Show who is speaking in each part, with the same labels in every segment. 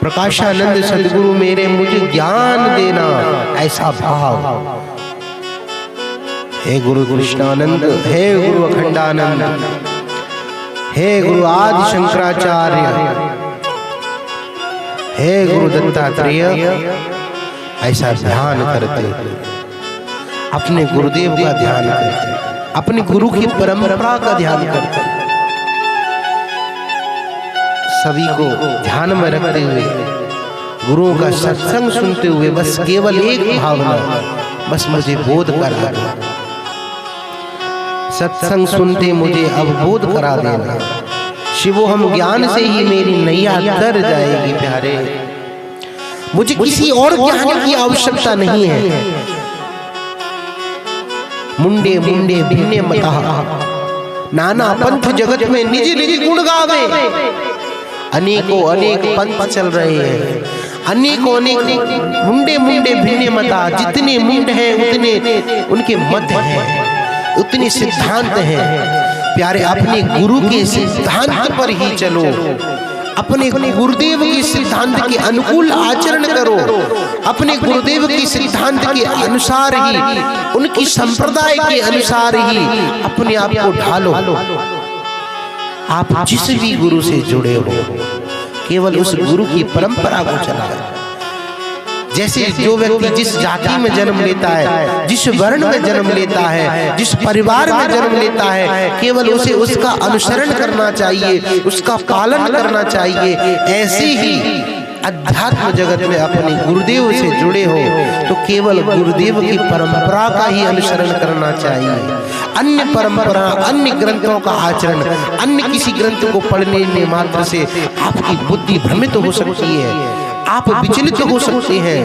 Speaker 1: प्रकाशानंद सदगुरु मेरे मुझे ज्ञान देना ऐसा भाव। हे गुरु कृष्णानंद, हे गुरु अखंडानंद, हे गुरु आदि शंकराचार्य, हे गुरु दत्तात्रेय, ऐसा ध्यान करते, अपने गुरुदेव का ध्यान करते, अपने गुरु की परंपरा का ध्यान करते, सभी को ध्यान में रखते हुए गुरुओं का सत्संग सुनते हुए बस केवल एक भावना, बस मुझे बोध करा दो, सत्संग सुनते मुझे अब बोध करा देना। शिवो हम ज्ञान से ही मेरी नैया तर जाएगी प्यारे, मुझे किसी और ज्ञान की आवश्यकता नहीं है। मुंडे मुंडे भिन्ने मता, नाना पंथ जगत में निज निज गुण गावे। अनेकों अनेक पंथ चल रहे हैं, अनेकों अनेक मुंडे मुंडे भिन्ने मता, जितने मुंड हैं उतने उनके मत हैं, उतने सिद्धांत हैं। प्यारे अपने गुरु के सिद्धांत पर ही चलो, अपने गुरुदेव के सिद्धांत के अनुकूल आचरण करो, अपने गुरुदेव के सिद्धांत के अनुसार ही, उनकी संप्रदाय के अनुसार ही अपने आप को ढालो। आप जिस भी गुरु से जुड़े हो केवल उस गुरु की परंपरा को चलाओ। जैसे जो व्यक्ति जिस जाति में जन्म लेता है, जिस वर्ण में जन्म लेता है, जिस परिवार में जन्म लेता है, केवल उसे उसका अनुसरण करना चाहिए, उसका पालन करना चाहिए। ऐसे ही अध्यात्म जगत में अपने गुरुदेव से जुड़े हो तो केवल गुरुदेव की परंपरा का ही अनुसरण करना चाहिए। अन्य परंपरा, अन्य ग्रंथों का आचरण, अन्य किसी ग्रंथ को पढ़ने मात्र से आपकी बुद्धि भ्रमित हो सकती है, आप विचलित हो सकते हैं,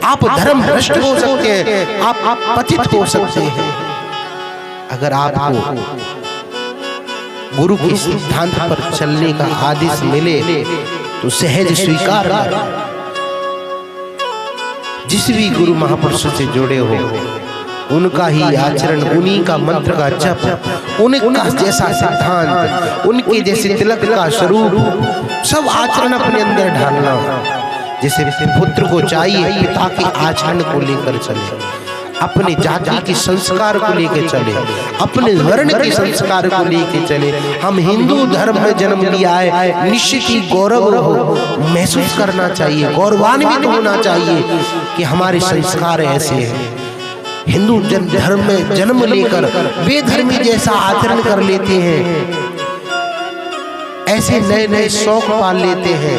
Speaker 1: आप धर्म भ्रष्ट हो सकते हैं, आप पतित हो सकते हैं। अगर आपको गुरु के सिद्धांत पर चलने का आदेश मिले तो सहज स्वीकार करो। जिस भी गुरु महापुरुषों से जुड़े हो उनका ही आचरण, उन्हीं का मंत्र का जप, उनका जैसा सिद्धांत, उनके जैसे तिलक का स्वरूप, सब आचरण अपने अंदर ढालना। जैसे पुत्र को चाहिए पिता के आचरण को लेकर चले, अपने जाति के संस्कार को लेकर चले, अपने वर्ण के संस्कार को लेकर चले। हम हिंदू धर्म में जन्म लिया है, निश्चित ही गौरव हो महसूस करना चाहिए, गौरवान्वित होना चाहिए कि हमारे संस्कार ऐसे हैं। हिंदू धर्म में जन्म लेकर बेधर्मी जैसा आचरण कर लेते हैं, ऐसे नए नए शौक पाल लेते हैं,